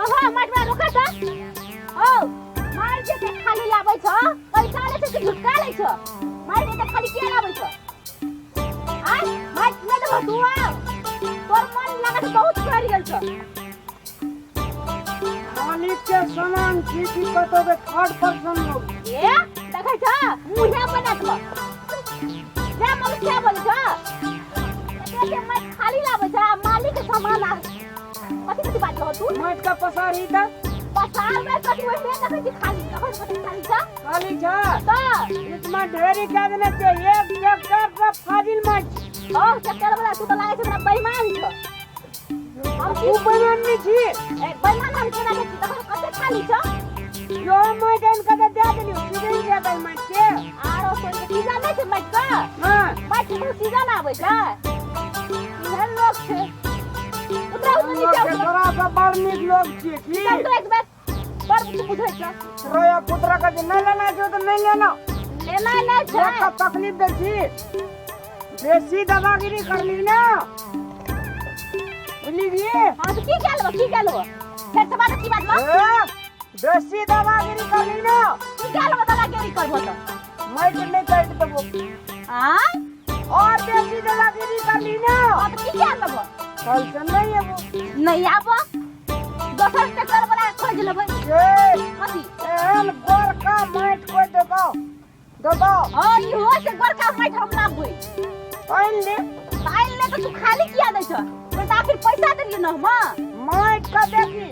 ओहो मटवा रोका छ ओ मार जे ते खाली लाबै छ पैसा ले से झुटका ले छ मार जे ते खाली के लाबै छ आय मत न दे तू आ तोर मन लागत बहुत कर गेल छ मालिक के सामान ठीक कतबे थर्ड पर्सन लोग ए देखै छ मुहे बनत बा जे मन के बोल छ ते मत खाली लाबै छ मालिक के सामान आ कथि बात हो तू माइट का पसार ही था पसार में कथि वही देखै छी खाली और कथि खाली छ खाली था त इसमें ढेरी क्या देना चाहिए एक ट्रैक्टर का फाजिल माइट ओ चक्कर वाला तू तो लागे छ बड़ा बेईमान छ हम तू बेईमान नहीं छी ए बेईमान हम केना के देखो कते खाली छ यो माइट इनका दे देली सीधे ही जाता माइट के आरो कोई के सीजन नहीं छ मत का हां मत को सीजन आबै छ इधर लोग छ उतरा नीचे के तोरा सब बड़ नीक लोग छी की तो एक बार पर तू बुझै छ रोया पुत्रा का नहीं लेना जो तो नहीं लेना लेना नहीं छ का तकलीफ दे छी बेसी दवागिरी कर ली ना बोलिए हां तो की केलो फिर से बात की बात लो बेसी दवागिरी कर ली ना की केलो बता के करबो तो मैं तो नहीं काट देबो हां और बेसी दवागिरी कर ली ना अब की केलो कल से नहीं है वो नहीं आबो दोसर ट्रैक्टर वाला खोज लेबै ए कथि एहन गोरका माइट कोई देबो हां इहो से गोरका माइट हम लाबै पाइन ले तो तू खाली किया दै छ तो आखिर पैसा देलिए न हम माइट का देखी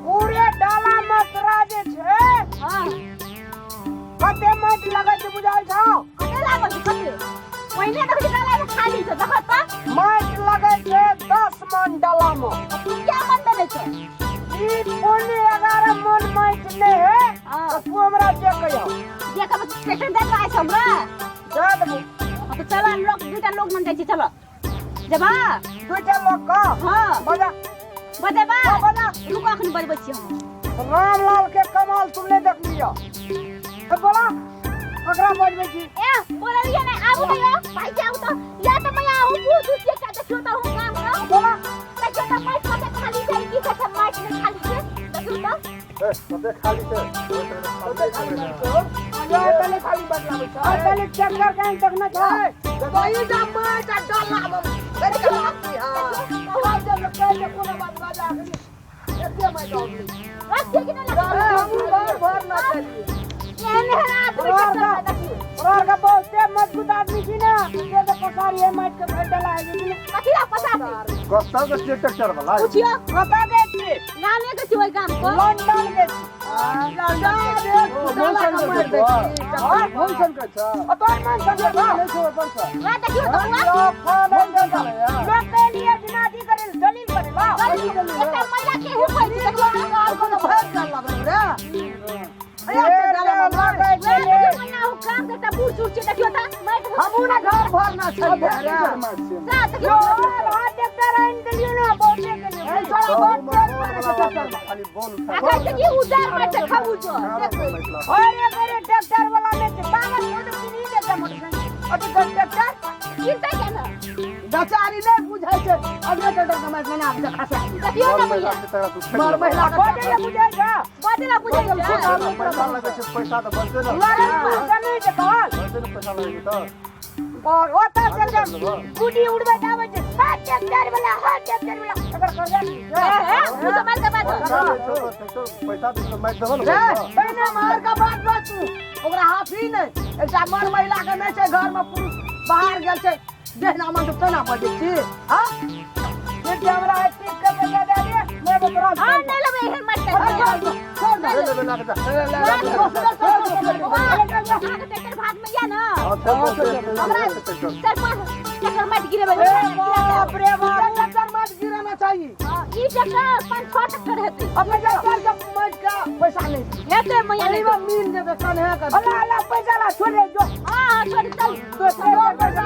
पूरे डाला में तराजे छे हां कते माइट लगे छै बुझाल छौ कते लागल छै कते पहिने देखि डाला में खाली छ देखत त माइट लगे छै 10 मन डाला में तू क्या मन देले छ ई पौने 11 मन माइट ले है तो तू हमरा जे कहियो ये कब ट्रैक्टर दे रहा है हमरा दे देबो तो चलो लोग दुटा लोग मन जाई चलो जबा दुटा लोग का हां बजा बजेबा बजा रुको अखन बजबै छी हम रामलाल के कमाल तुमने देख लिया तो बोला अगरा बजबै छी ए बोललिए नहीं आबू तो यो भाई जाऊ तो या तो मैं आऊं पूछ पूछ के देखियो तो हूं काम करो बोला देखियो तो मैं कते खाली जाई की कते माइट में खाली है देखियो तो सबे खाली छे सबे खाली छो जो पहले खाली बदलावे छ और पहले ट्रैक्टर कहीं देखना छ दवाई जा माइट आ डाला हम अरे का हां और जब कहे कोनो बात बाजा आखिरी एते माइट हो गई बस ठीक नहीं लगा हम भर ना चलिए ये नहीं आदमी और का बहुत मजबूत आदमी छी ना ये तो पसारी है माइट के भेट डाला है जी कथि ला पसाती कस्ता के ट्रैक्टर वाला पूछियो बता दे छी नाने के छी ओई काम को लंदन के फंक्शन का छ अपन मन संगे नहीं छो अपन छ वा देखियो तो हुआ लोग के लिए जिनादी करे दलील करे बा एक महिला के ही कोई देखियो और को भेट डाल लगे रे मैं हूं काम करता बूढ़ चूर से देखियो ता मैं हमू ना घर भर ना चाहिए रे जा देखियो हाथ ट्रैक्टर आइन दिलियो ना बोलने के लिए थोड़ा बहुत खाली बोल आखिर से की उजार में से खाऊ जो और ये करे ट्रैक्टर वाला में कागज फोटो की नहीं देता मोटरसाइकिल अभी ट्रैक्टर चिंता क्या ना बेचारी नहीं बुझाई छै अगले ट्रैक्टर के मैं ना आप खसा देखियो ना भैया मर महिला बदले बुझाई जा बदला बुझे जा पैसा लगे छै पैसा तो बचते ना लगा नहीं जे कहल बचते ना पैसा लगे तो और ओता चल जा गुडी उड़बे जावे छै हाथ ट्रैक्टर वाला अगर कर जा तू तो मार के बात पैसा तो मैं दहो ना मैंने मार का बात बात तू ओकरा हाथ ही नहीं एकटा मर महिला के नहीं छै घर में पुरुष बाहर गेल छै देहना मन तो केना बजे छी हां ये कैमरा है टिक के पैसा दे दे मैं तोरा हां नहीं लबे है मत छोड़ दे ले ले लगा आगे ट्रैक्टर भाग में या ना हां सर ट्रैक्टर मत गिरे बाप रे बाप ट्रैक्टर मत गिराना चाहिए ई ट्रैक्टर 5-6 ट्रैक्टर हेतै अपने ट्रैक्टर का मत का पैसा नहीं हेतै मैया नहीं नहीं मीन दे कन है कर अल्लाह पैसा ला छोड़ दे जो हां छोड़ चल पैसा